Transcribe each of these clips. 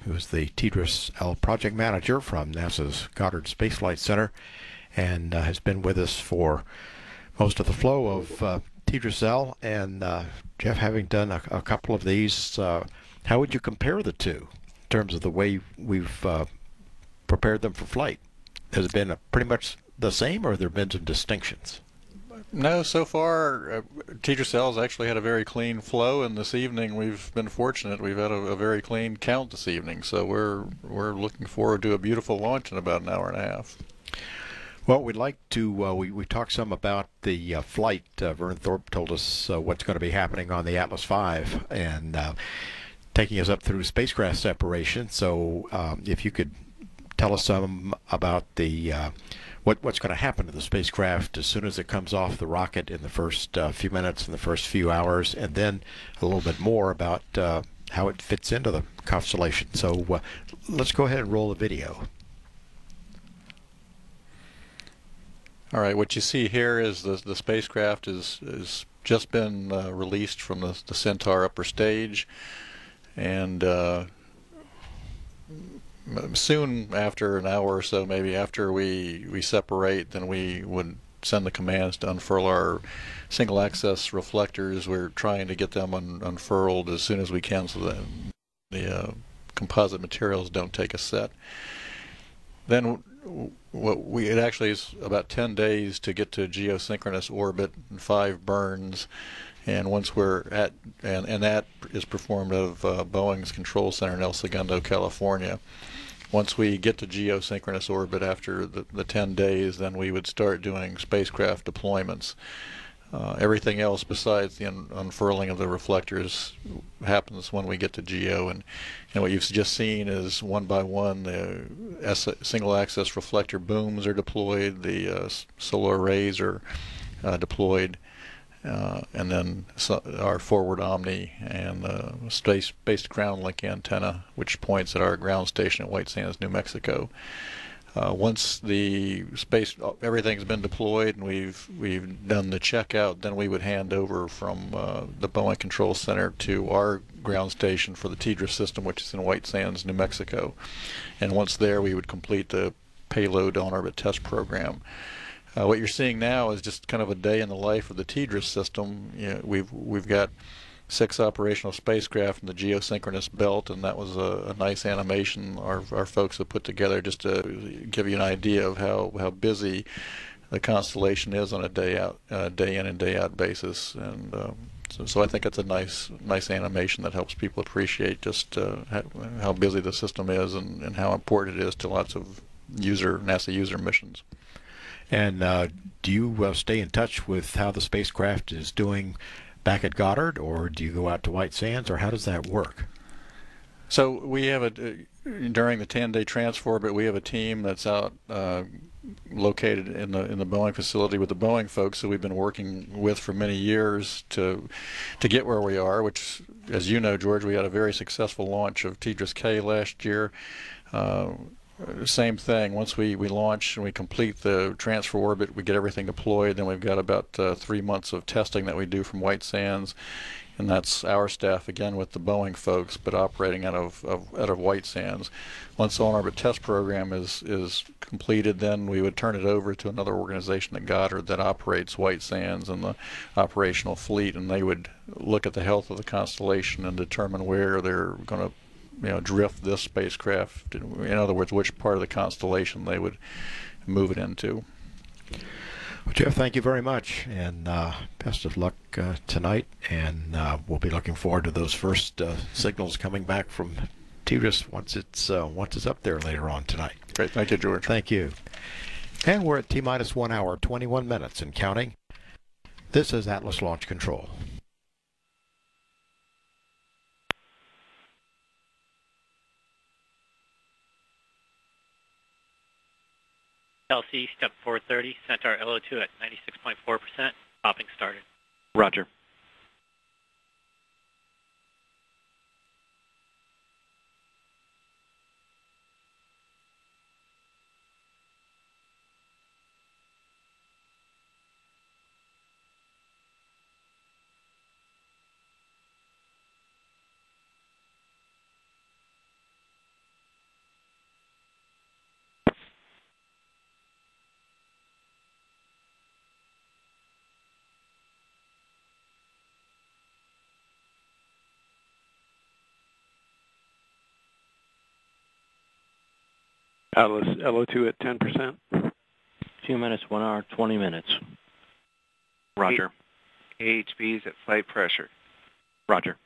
who is the TDRS project manager from NASA's Goddard Space Flight Center, and has been with us for most of the flow of TDRS. And Jeff, having done a couple of these, how would you compare the two in terms of the way we've prepared them for flight? Has it been pretty much the same, or have there been some distinctions? No, so far, TDRS actually had a very clean flow, and this evening we've been fortunate. We've had a very clean count this evening, so we're looking forward to a beautiful launch in about an hour and a half. Well, we'd like to, we talked some about the flight. Vern Thorpe told us what's going to be happening on the Atlas V, and taking us up through spacecraft separation. So if you could tell us some about the what's going to happen to the spacecraft as soon as it comes off the rocket in the first few minutes, in the first few hours, and then a little bit more about how it fits into the constellation. So let's go ahead and roll the video. All right, what you see here is the spacecraft is just been released from the Centaur upper stage, and soon after, an hour or so maybe after we separate, then we would send the commands to unfurl our single access reflectors. We're trying to get them unfurled as soon as we can so that the composite materials don't take a set. Then it actually is about 10 days to get to geosynchronous orbit and 5 burns, and once we're at, and that is performed out of Boeing's control center in El Segundo, California. Once we get to geosynchronous orbit after the 10 days, then we would start doing spacecraft deployments. Everything else besides the unfurling of the reflectors happens when we get to GEO, and what you've just seen is one by one the single access reflector booms are deployed, the solar arrays are deployed, and then our forward Omni and space ground link antenna, which points at our ground station at White Sands, New Mexico. Once the everything's been deployed and we've done the checkout, then we would hand over from the Boeing Control Center to our ground station for the TDRS system, which is in White Sands, New Mexico. And once there, we would complete the payload on-orbit test program. What you're seeing now is just kind of a day in the life of the TDRS system. You know, we've got 6 operational spacecraft in the geosynchronous belt, and that was a nice animation our folks have put together just to give you an idea of how busy the constellation is on a day in and day out basis. And so I think it's a nice animation that helps people appreciate just how busy the system is and how important it is to lots of NASA user missions. And do you stay in touch with how the spacecraft is doing back at Goddard, or do you go out to White Sands, or how does that work? So we have during the 10-day transfer orbit, we have a team that's out located in the Boeing facility with the Boeing folks who we've been working with for many years to get where we are, which, as you know, George, we had a very successful launch of TDRS-K last year. Same thing. Once we launch and we complete the transfer orbit, we get everything deployed. Then we've got about 3 months of testing that we do from White Sands, and that's our staff again with the Boeing folks, but operating out of White Sands. Once the on-orbit test program is completed, then we would turn it over to another organization at Goddard that operates White Sands and the operational fleet, and they would look at the health of the constellation and determine where they're going to drift this spacecraft, in other words, which part of the constellation they would move it into. Well, Jeff, thank you very much, and best of luck tonight, and we'll be looking forward to those first signals coming back from TDRS once it's up there later on tonight. Great, thank you, George. Thank you. And we're at T-minus 1 hour, 21 minutes and counting. This is Atlas Launch Control. LC, step 430, Centaur LO2 at 96.4%, popping started. Roger. Atlas LO2 at 10%. 2 minutes, 1 hour, 20 minutes. Roger. KHB is at flight pressure. Roger.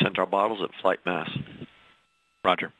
Centaur bottles at flight mass. Roger.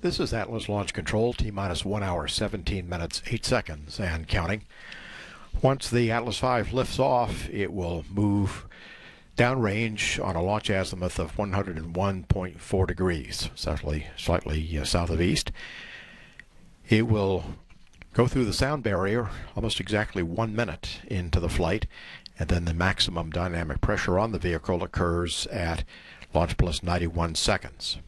This is Atlas Launch Control, T-minus 1 hour, 17 minutes, 8 seconds, and counting. Once the Atlas V lifts off, it will move downrange on a launch azimuth of 101.4 degrees, slightly south of east. It will go through the sound barrier almost exactly 1 minute into the flight, and then the maximum dynamic pressure on the vehicle occurs at launch plus 91 seconds.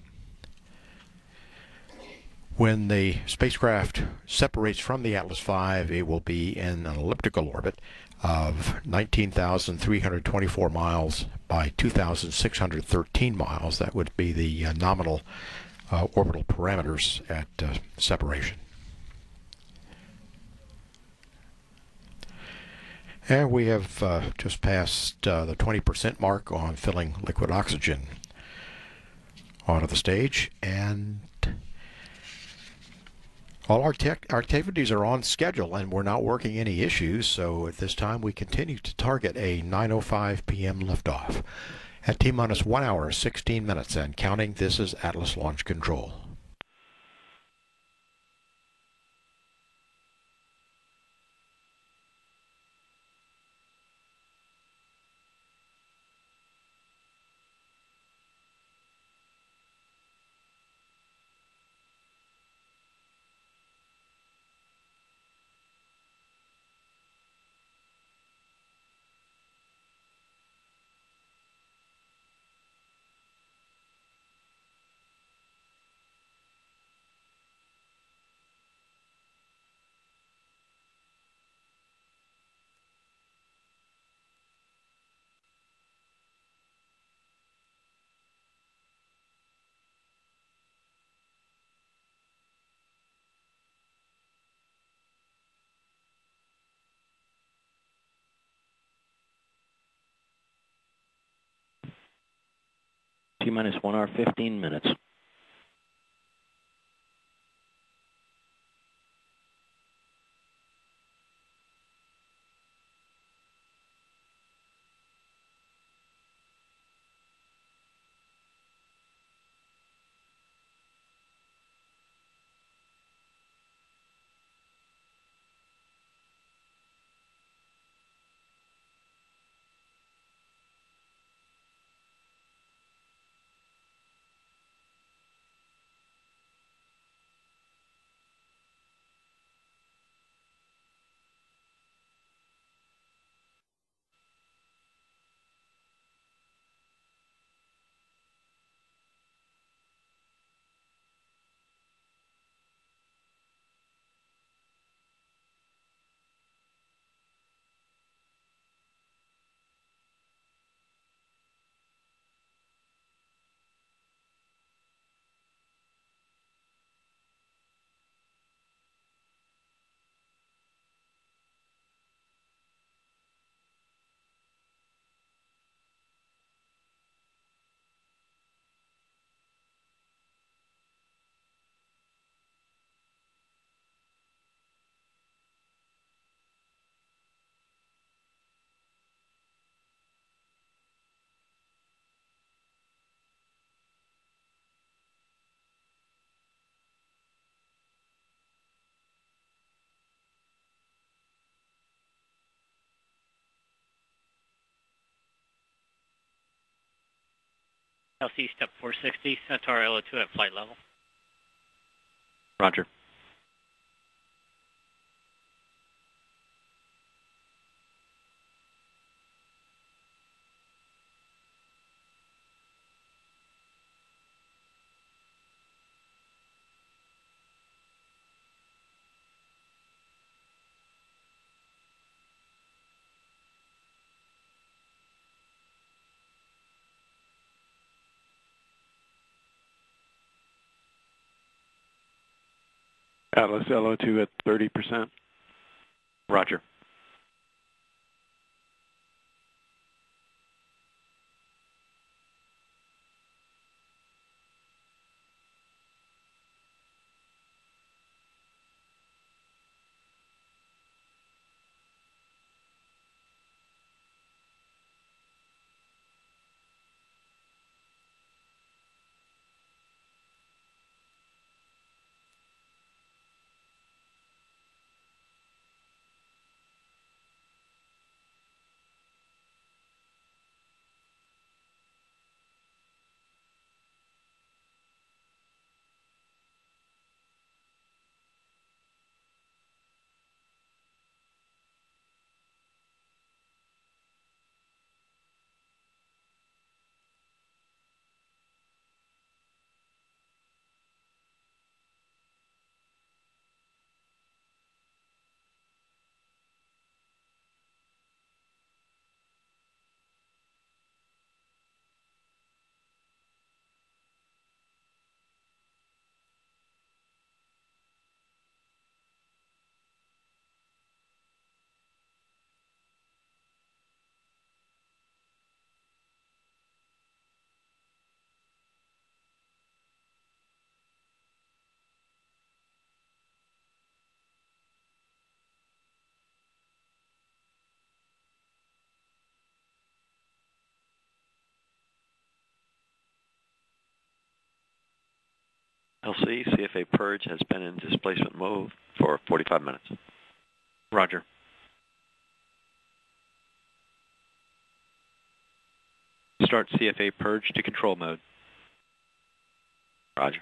When the spacecraft separates from the Atlas V, it will be in an elliptical orbit of 19,324 miles by 2,613 miles. That would be the nominal orbital parameters at separation. And we have just passed the 20% mark on filling liquid oxygen onto the stage, and all our activities are on schedule, and we're not working any issues, so at this time we continue to target a 9:05 p.m. liftoff. At T-minus 1 hour, 16 minutes, and counting, this is Atlas Launch Control. T-minus 1 hour, 15 minutes. LC step 460, Centaur LO2 at flight level. Roger. Atlas LO2 at 30%. Roger. LC, CFA purge has been in displacement mode for 45 minutes. Roger. Start CFA purge to control mode. Roger.